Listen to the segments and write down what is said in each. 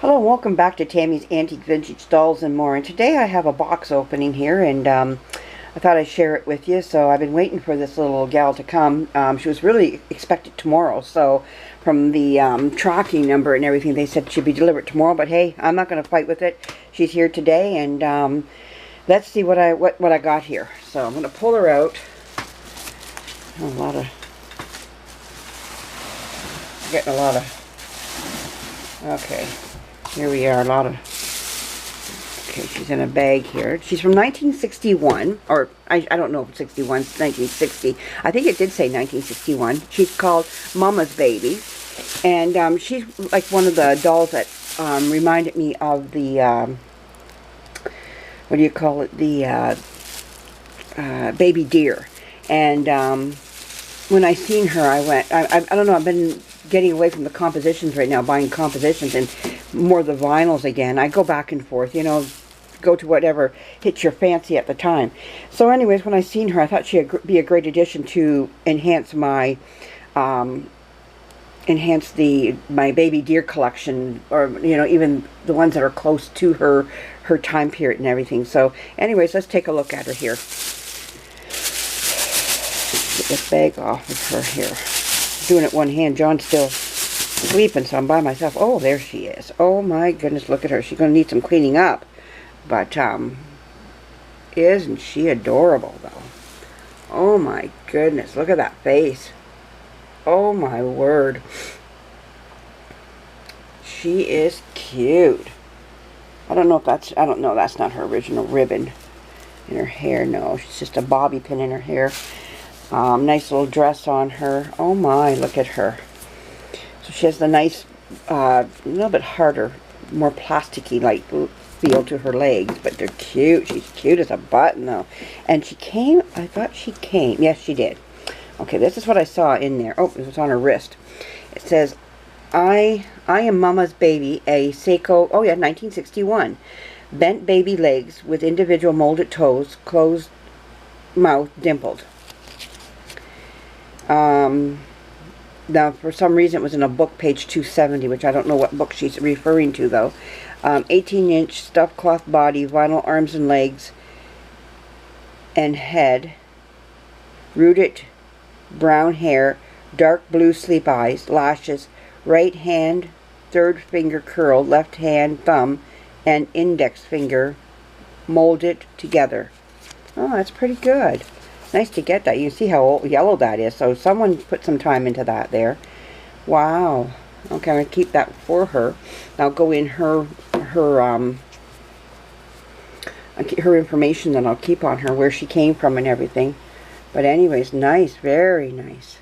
Hello and welcome back to Tammy's Antique Vintage Dolls and More. And today I have a box opening here, and I thought I'd share it with you. So I've been waiting for this little gal to come. She was really expected tomorrow. So from the tracking number and everything, they said she'd be delivered tomorrow. But hey, I'm not going to fight with it. She's here today, and let's see what I got here. So I'm going to pull her out. Getting a lot of. Okay. Here we are, okay, she's in a bag here. She's from 1961, or I don't know if it's 61, 1960. I think it did say 1961. She's called Mama's Baby. And she's like one of the dolls that reminded me of the, what do you call it, the baby deer. And when I seen her, I went, I don't know, I've been getting away from the compositions right now, buying compositions and more of the vinyls again. I go back and forth, you know, go to whatever hits your fancy at the time. So anyways, when I seen her, I thought she'd be a great addition to enhance my my baby deer collection, or you know, even the ones that are close to her time period and everything. So anyways, let's take a look at her here. Get this bag off of her here. Doing it one hand. John's still sleeping, so I'm by myself. Oh, there she is. Oh my goodness, look at her. She's going to need some cleaning up. But, isn't she adorable, though? Oh my goodness, look at that face. Oh my word. She is cute. I don't know, that's not her original ribbon in her hair. No, she's just a bobby pin in her hair. Nice little dress on her. Oh my, look at her. So she has the nice, a little bit harder, more plasticky like feel to her legs, but they're cute. She's cute as a button though. And she came, I thought she came. Yes, she did. Okay, this is what I saw in there. Oh, it was on her wrist. It says, I am Mama's Baby, a Sayco, oh yeah, 1961. Bent baby legs with individual molded toes, closed mouth, dimpled. Now, for some reason, it was in a book, page 270, which I don't know what book she's referring to, though. 18-inch stuffed cloth body, vinyl arms and legs, and head, rooted brown hair, dark blue sleep eyes, lashes, right hand, third finger curled, left hand, thumb, and index finger molded together. Oh, that's pretty good. Nice to get that. You see how yellow that is. So someone put some time into that there. Wow. Okay, I'm going to keep that for her. I'll go in her information that I'll keep on her, where she came from and everything. But anyways, nice. Very nice.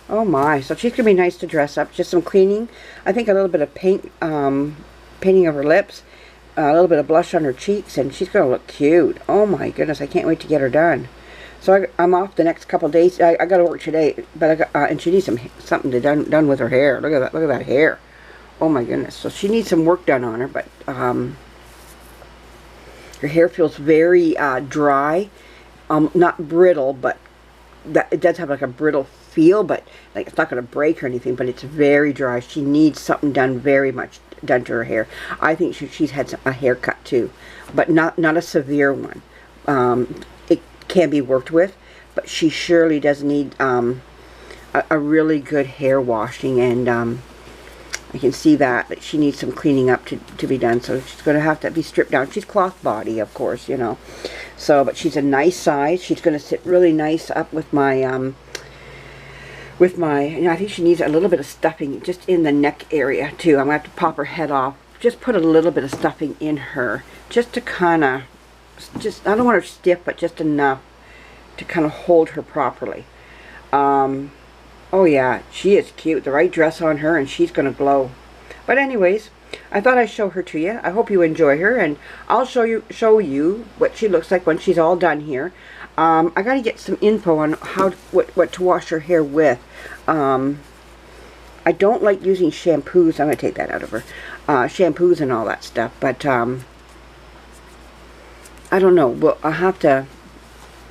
Oh my. So she's going to be nice to dress up. Just some cleaning. I think a little bit of painting of her lips. A little bit of blush on her cheeks. And she's going to look cute. Oh my goodness. I can't wait to get her done. So I'm off the next couple of days. I got to work today, but and she needs something done with her hair. Look at that! Look at that hair. Oh my goodness! So she needs some work done on her, but her hair feels very dry, not brittle, but it does have like a brittle feel, but like it's not going to break or anything. But it's very dry. She needs something done, very much done to her hair. I think she's had a haircut too, but not a severe one. Can be worked with, but she surely does need a really good hair washing, and I can see that she needs some cleaning up to be done. So she's going to have to be stripped down. She's cloth body, of course, you know. So, but she's a nice size. She's going to sit really nice up with my you know, I think she needs a little bit of stuffing just in the neck area too. I'm going to have to pop her head off. Just put a little bit of stuffing in her, just to kind of, I don't want her stiff, but just enough to kind of hold her properly. Oh yeah, she is cute. The right dress on her and she's going to glow. But anyways, I thought I'd show her to you. I hope you enjoy her, and I'll show you what she looks like when she's all done here. I got to get some info on what to wash her hair with. I don't like using shampoos. I'm going to take that out of her. Shampoos and all that stuff, but I don't know. Well, I'll have to,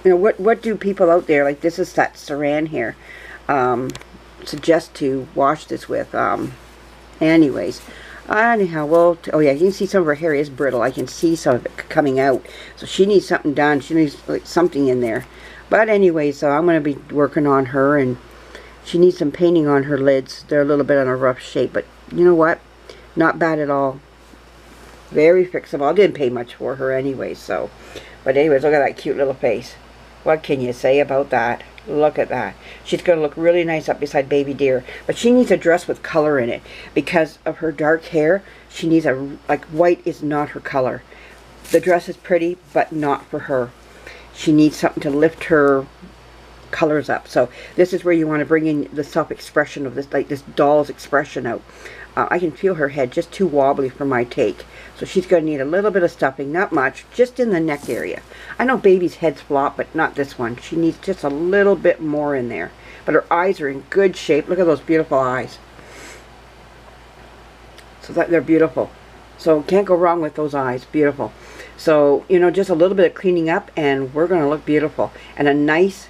you know, what do people out there, like this is that Saran hair, suggest to wash this with? Anyways, Anyhow, well, oh yeah, you can see some of her hair is brittle. I can see some of it coming out. So she needs something done. She needs like something in there. But anyway, so I'm going to be working on her, and she needs some painting on her lids. They're a little bit on a rough shape, but you know what? Not bad at all. Very fixable. I didn't pay much for her anyway, so. But anyways, look at that cute little face. What can you say about that? Look at that. She's going to look really nice up beside Baby Deer. But she needs a dress with color in it. Because of her dark hair, she needs a, like, white is not her color. The dress is pretty, but not for her. She needs something to lift her colors up. So this is where you want to bring in the self-expression of this, like this doll's expression out. I can feel her head just too wobbly for my take. So she's going to need a little bit of stuffing, not much, just in the neck area. I know Baby's head's flop, but not this one. She needs just a little bit more in there. But her eyes are in good shape. Look at those beautiful eyes. So that they're beautiful. So can't go wrong with those eyes. Beautiful. So, you know, just a little bit of cleaning up and we're going to look beautiful. And a nice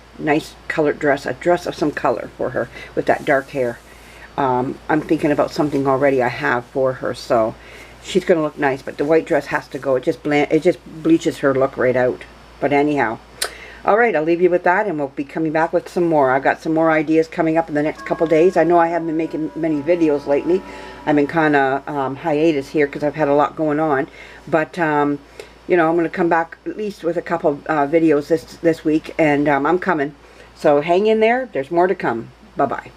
colored dress. A dress of some color for her with that dark hair. I'm thinking about something already I have for her, so she's going to look nice, but the white dress has to go. It just bleaches her look right out. But anyhow, alright, I'll leave you with that, and we'll be coming back with some more. I've got some more ideas coming up in the next couple days. I know I haven't been making many videos lately. I've been kind of hiatus here because I've had a lot going on, but you know, I'm going to come back at least with a couple videos this week, and I'm coming. So hang in there. There's more to come. Bye-bye.